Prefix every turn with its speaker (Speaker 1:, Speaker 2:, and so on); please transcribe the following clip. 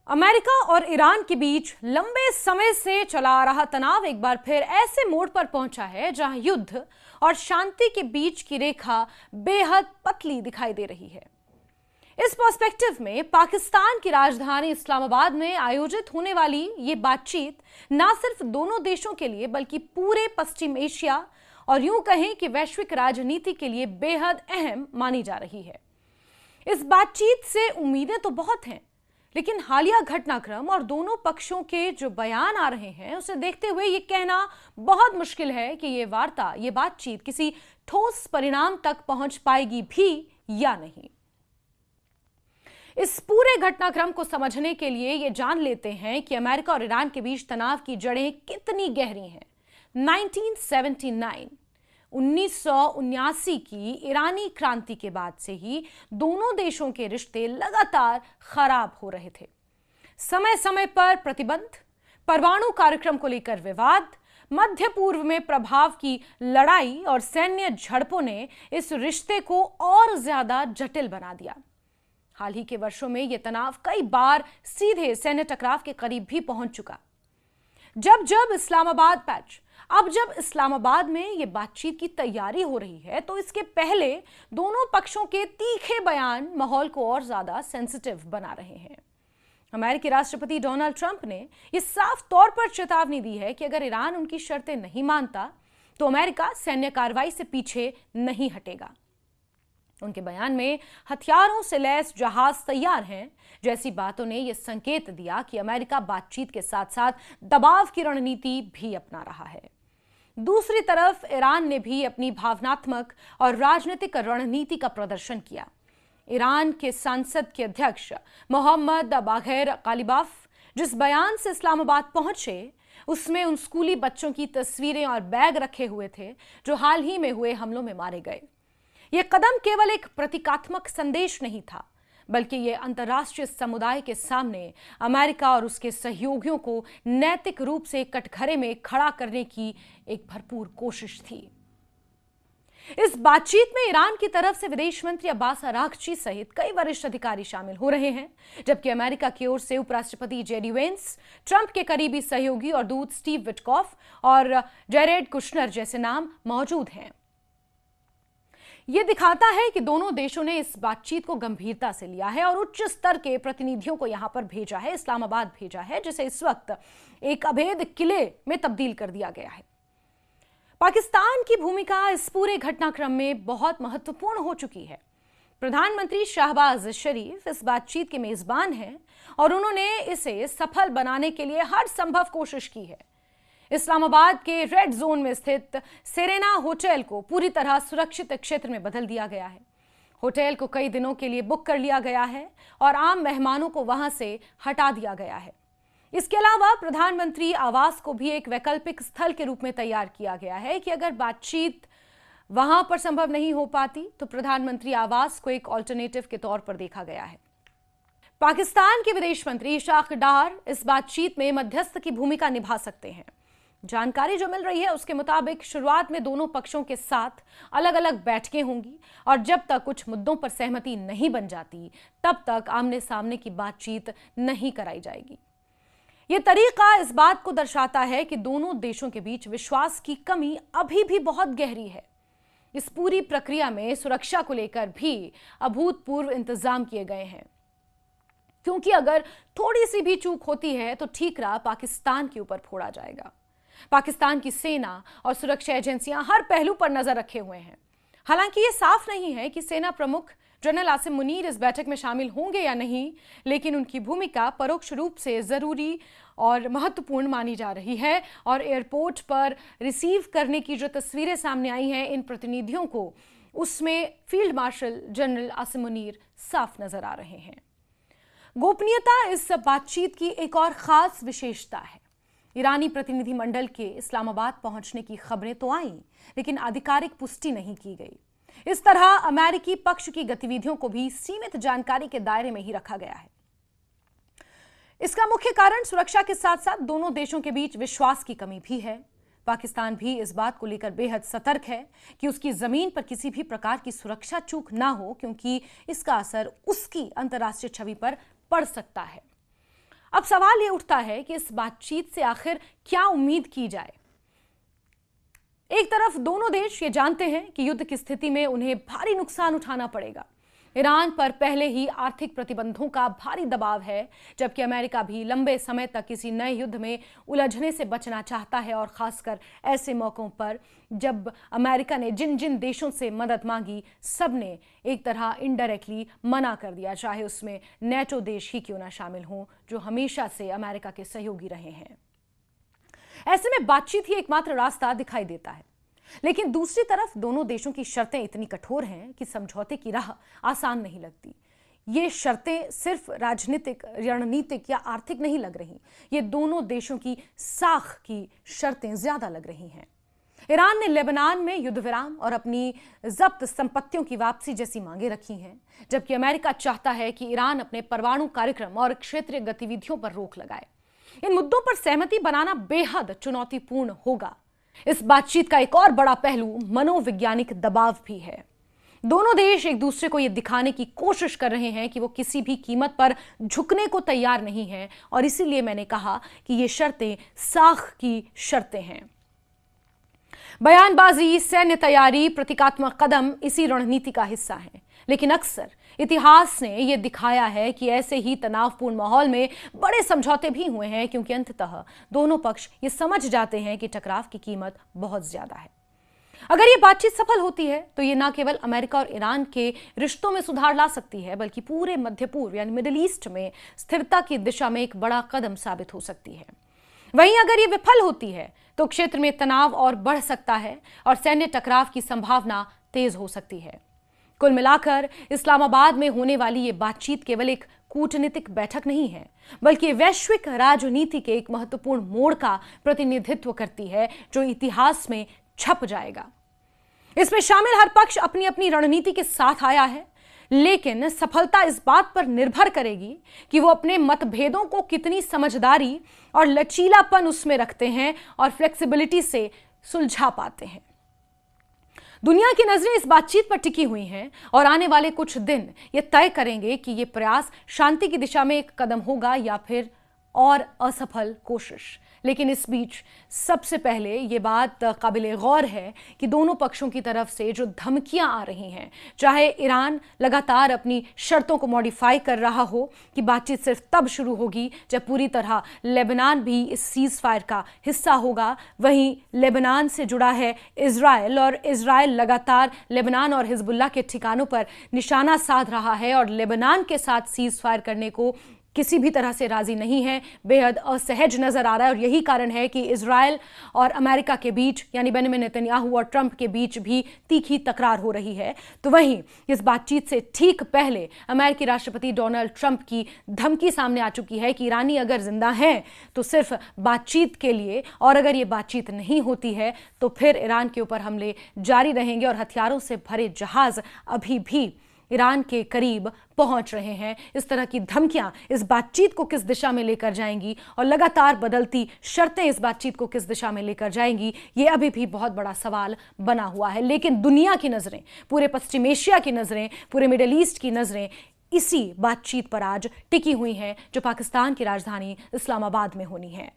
Speaker 1: America और Iran के बीच लंबे समय से चला आ रहा तनाव एक बार फिर ऐसे मोड़ पर पहुंचा है जहां युद्ध और शांति के बीच की रेखा बेहद पतली दिखाई दे रही है। इस पर्सपेक्टिव में पाकिस्तान की राजधानी इस्लामाबाद में आयोजित होने वाली ये बातचीत न सिर्फ दोनों देशों के लिए बल्कि पूरे पश्चिम एशिया और यूं कहें कि वैश्विक राजनीति के लिए बेहद अहम मानी जा रही है। इस बातचीत से उम्मीदें तो बहुत हैं, लेकिन हालिया घटनाक्रम और दोनों पक्षों के जो बयान आ रहे हैं उसे देखते हुए ये कहना बहुत मुश्किल है कि ये वार्ता, ये बातचीत किसी ठोस परिणाम तक पहुंच पाएगी भी या नहीं। इस पूरे घटनाक्रम को समझने के लिए ये जान लेते हैं कि अमेरिका और ईरान के बीच तनाव की जड़ें कितनी गहरी हैं। 1979 की ईरानी क्रांति के बाद से ही दोनों देशों के रिश्ते लगातार खराब हो रहे थे। समय समय पर प्रतिबंध, परमाणु कार्यक्रम को लेकर विवाद, मध्य पूर्व में प्रभाव की लड़ाई और सैन्य झड़पों ने इस रिश्ते को और ज्यादा जटिल बना दिया। हाल ही के वर्षों में यह तनाव कई बार सीधे सैन्य टकराव के करीब भी पहुंच चुका। अब जब इस्लामाबाद में यह बातचीत की तैयारी हो रही है तो इसके पहले दोनों पक्षों के तीखे बयान माहौल को और ज्यादा सेंसिटिव बना रहे हैं। अमेरिकी राष्ट्रपति डोनाल्ड ट्रंप ने यह साफ तौर पर चेतावनी दी है कि अगर ईरान उनकी शर्तें नहीं मानता तो अमेरिका सैन्य कार्रवाई से पीछे नहीं हटेगा। उनके बयान में हथियारों से लैस जहाज तैयार हैं जैसी बातों ने यह संकेत दिया कि अमेरिका बातचीत के साथ साथ दबाव की रणनीति भी अपना रहा है। दूसरी तरफ ईरान ने भी अपनी भावनात्मक और राजनीतिक रणनीति का प्रदर्शन किया। ईरान के संसद के अध्यक्ष मोहम्मद बाघर कालिबाफ जिस बयान से इस्लामाबाद पहुंचे उसमें उन स्कूली बच्चों की तस्वीरें और बैग रखे हुए थे जो हाल ही में हुए हमलों में मारे गए। यह कदम केवल एक प्रतीकात्मक संदेश नहीं था, बल्कि यह अंतर्राष्ट्रीय समुदाय के सामने अमेरिका और उसके सहयोगियों को नैतिक रूप से कटघरे में खड़ा करने की एक भरपूर कोशिश थी। इस बातचीत में ईरान की तरफ से विदेश मंत्री अब्बास अरागची सहित कई वरिष्ठ अधिकारी शामिल हो रहे हैं, जबकि अमेरिका की ओर से उपराष्ट्रपति जेडी वेंस, ट्रंप के करीबी सहयोगी और दूत स्टीव विटकॉफ और जेरेड कुशनर जैसे नाम मौजूद हैं। यह दिखाता है कि दोनों देशों ने इस बातचीत को गंभीरता से लिया है और उच्च स्तर के प्रतिनिधियों को यहां पर भेजा है, इस्लामाबाद भेजा है, जिसे इस वक्त एक अभेद किले में तब्दील कर दिया गया है। पाकिस्तान की भूमिका इस पूरे घटनाक्रम में बहुत महत्वपूर्ण हो चुकी है। प्रधानमंत्री शहबाज शरीफ इस बातचीत के मेजबान हैं और उन्होंने इसे सफल बनाने के लिए हर संभव कोशिश की है। इस्लामाबाद के रेड जोन में स्थित सेरेना होटल को पूरी तरह सुरक्षित क्षेत्र में बदल दिया गया है। होटल को कई दिनों के लिए बुक कर लिया गया है और आम मेहमानों को वहां से हटा दिया गया है। इसके अलावा प्रधानमंत्री आवास को भी एक वैकल्पिक स्थल के रूप में तैयार किया गया है कि अगर बातचीत वहां पर संभव नहीं हो पाती तो प्रधानमंत्री आवास को एक ऑल्टरनेटिव के तौर पर देखा गया है। पाकिस्तान के विदेश मंत्री इशाक डार इस बातचीत में मध्यस्थ की भूमिका निभा सकते हैं। जानकारी जो मिल रही है उसके मुताबिक शुरुआत में दोनों पक्षों के साथ अलग अलग बैठकें होंगी और जब तक कुछ मुद्दों पर सहमति नहीं बन जाती तब तक आमने सामने की बातचीत नहीं कराई जाएगी। यह तरीका इस बात को दर्शाता है कि दोनों देशों के बीच विश्वास की कमी अभी भी बहुत गहरी है। इस पूरी प्रक्रिया में सुरक्षा को लेकर भी अभूतपूर्व इंतजाम किए गए हैं, क्योंकि अगर थोड़ी सी भी चूक होती है तो ठीकरा पाकिस्तान के ऊपर फोड़ा जाएगा। पाकिस्तान की सेना और सुरक्षा एजेंसियां हर पहलू पर नजर रखे हुए हैं। हालांकि यह साफ नहीं है कि सेना प्रमुख जनरल आसिम मुनीर इस बैठक में शामिल होंगे या नहीं, लेकिन उनकी भूमिका परोक्ष रूप से जरूरी और महत्वपूर्ण मानी जा रही है। और एयरपोर्ट पर रिसीव करने की जो तस्वीरें सामने आई हैं इन प्रतिनिधियों को, उसमें field marshal general Asim Munir साफ नजर आ रहे हैं। गोपनीयता इस बातचीत की एक और खास विशेषता है। ईरानी प्रतिनिधिमंडल के इस्लामाबाद पहुंचने की खबरें तो आईं, लेकिन आधिकारिक पुष्टि नहीं की गई। इस तरह अमेरिकी पक्ष की गतिविधियों को भी सीमित जानकारी के दायरे में ही रखा गया है। इसका मुख्य कारण सुरक्षा के साथ साथ दोनों देशों के बीच विश्वास की कमी भी है। पाकिस्तान भी इस बात को लेकर बेहद सतर्क है कि उसकी जमीन पर किसी भी प्रकार की सुरक्षा चूक ना हो, क्योंकि इसका असर उसकी अंतर्राष्ट्रीय छवि पर पड़ सकता है। अब सवाल यह उठता है कि इस बातचीत से आखिर क्या उम्मीद की जाए। एक तरफ दोनों देश ये जानते हैं कि युद्ध की स्थिति में उन्हें भारी नुकसान उठाना पड़ेगा। ईरान पर पहले ही आर्थिक प्रतिबंधों का भारी दबाव है, जबकि अमेरिका भी लंबे समय तक किसी नए युद्ध में उलझने से बचना चाहता है, और खासकर ऐसे मौकों पर जब अमेरिका ने जिन जिन देशों से मदद मांगी, सबने एक तरह इनडायरेक्टली मना कर दिया, चाहे उसमें नेटो देश ही क्यों ना शामिल हों, जो हमेशा से अमेरिका के सहयोगी रहे हैं। ऐसे में बातचीत ही एकमात्र रास्ता दिखाई देता है। लेकिन दूसरी तरफ दोनों देशों की शर्तें इतनी कठोर हैं कि समझौते की राह आसान नहीं लगती। ये शर्तें सिर्फ राजनीतिक, रणनीतिक या आर्थिक नहीं लग रही, ये दोनों देशों की साख की शर्तें ज्यादा लग रही हैं। ईरान ने लेबनान में युद्ध विराम और अपनी जब्त संपत्तियों की वापसी जैसी मांगे रखी हैं, जबकि अमेरिका चाहता है कि ईरान अपने परमाणु कार्यक्रम और क्षेत्रीय गतिविधियों पर रोक लगाए। इन मुद्दों पर सहमति बनाना बेहद चुनौतीपूर्ण होगा। इस बातचीत का एक और बड़ा पहलू मनोवैज्ञानिक दबाव भी है। दोनों देश एक दूसरे को यह दिखाने की कोशिश कर रहे हैं कि वो किसी भी कीमत पर झुकने को तैयार नहीं हैं, और इसीलिए मैंने कहा कि ये शर्तें साख की शर्तें हैं। बयानबाजी, सैन्य तैयारी, प्रतीकात्मक कदम इसी रणनीति का हिस्सा है। लेकिन अक्सर इतिहास ने यह दिखाया है कि ऐसे ही तनावपूर्ण माहौल में बड़े समझौते भी हुए हैं, क्योंकि अंततः दोनों पक्ष ये समझ जाते हैं कि टकराव की कीमत बहुत ज्यादा है। अगर ये बातचीत सफल होती है तो ये न केवल अमेरिका और ईरान के रिश्तों में सुधार ला सकती है, बल्कि पूरे मध्य पूर्व यानी मिडिल ईस्ट में स्थिरता की दिशा में एक बड़ा कदम साबित हो सकती है। वहीं अगर ये विफल होती है तो क्षेत्र में तनाव और बढ़ सकता है और सैन्य टकराव की संभावना तेज हो सकती है। कुल मिलाकर इस्लामाबाद में होने वाली ये बातचीत केवल एक कूटनीतिक बैठक नहीं है, बल्कि वैश्विक राजनीति के एक महत्वपूर्ण मोड़ का प्रतिनिधित्व करती है, जो इतिहास में छप जाएगा। इसमें शामिल हर पक्ष अपनी अपनी रणनीति के साथ आया है, लेकिन सफलता इस बात पर निर्भर करेगी कि वो अपने मतभेदों को कितनी समझदारी और लचीलापन उसमें रखते हैं और फ्लेक्सिबिलिटी से सुलझा पाते हैं। दुनिया की नजरें इस बातचीत पर टिकी हुई हैं, और आने वाले कुछ दिन ये तय करेंगे कि ये प्रयास शांति की दिशा में एक कदम होगा या फिर और असफल कोशिश। लेकिन इस बीच सबसे पहले ये बात काबिले गौर है कि दोनों पक्षों की तरफ से जो धमकियां आ रही हैं, चाहे ईरान लगातार अपनी शर्तों को मॉडिफाई कर रहा हो कि बातचीत सिर्फ तब शुरू होगी जब पूरी तरह लेबनान भी इस सीज फायर का हिस्सा होगा, वहीं लेबनान से जुड़ा है इजराइल, और इजराइल लगातार लेबनान और हिजबुल्लाह के ठिकानों पर निशाना साध रहा है और लेबनान के साथ सीज फायर करने को किसी भी तरह से राजी नहीं है, बेहद असहज नजर आ रहा है। और यही कारण है कि इजराइल और अमेरिका के बीच यानी बेंजामिन नेतन्याहू और ट्रंप के बीच भी तीखी तकरार हो रही है। तो वहीं इस बातचीत से ठीक पहले अमेरिकी राष्ट्रपति डोनाल्ड ट्रंप की धमकी सामने आ चुकी है कि ईरानी अगर जिंदा हैं तो सिर्फ बातचीत के लिए, और अगर ये बातचीत नहीं होती है तो फिर ईरान के ऊपर हमले जारी रहेंगे, और हथियारों से भरे जहाज अभी भी ईरान के करीब पहुंच रहे हैं। इस तरह की धमकियां इस बातचीत को किस दिशा में लेकर जाएंगी और लगातार बदलती शर्तें इस बातचीत को किस दिशा में लेकर जाएंगी, ये अभी भी बहुत बड़ा सवाल बना हुआ है। लेकिन दुनिया की नजरें, पूरे पश्चिम एशिया की नजरें, पूरे मिडिल ईस्ट की नजरें इसी बातचीत पर आज टिकी हुई हैं, जो पाकिस्तान की राजधानी इस्लामाबाद में होनी है।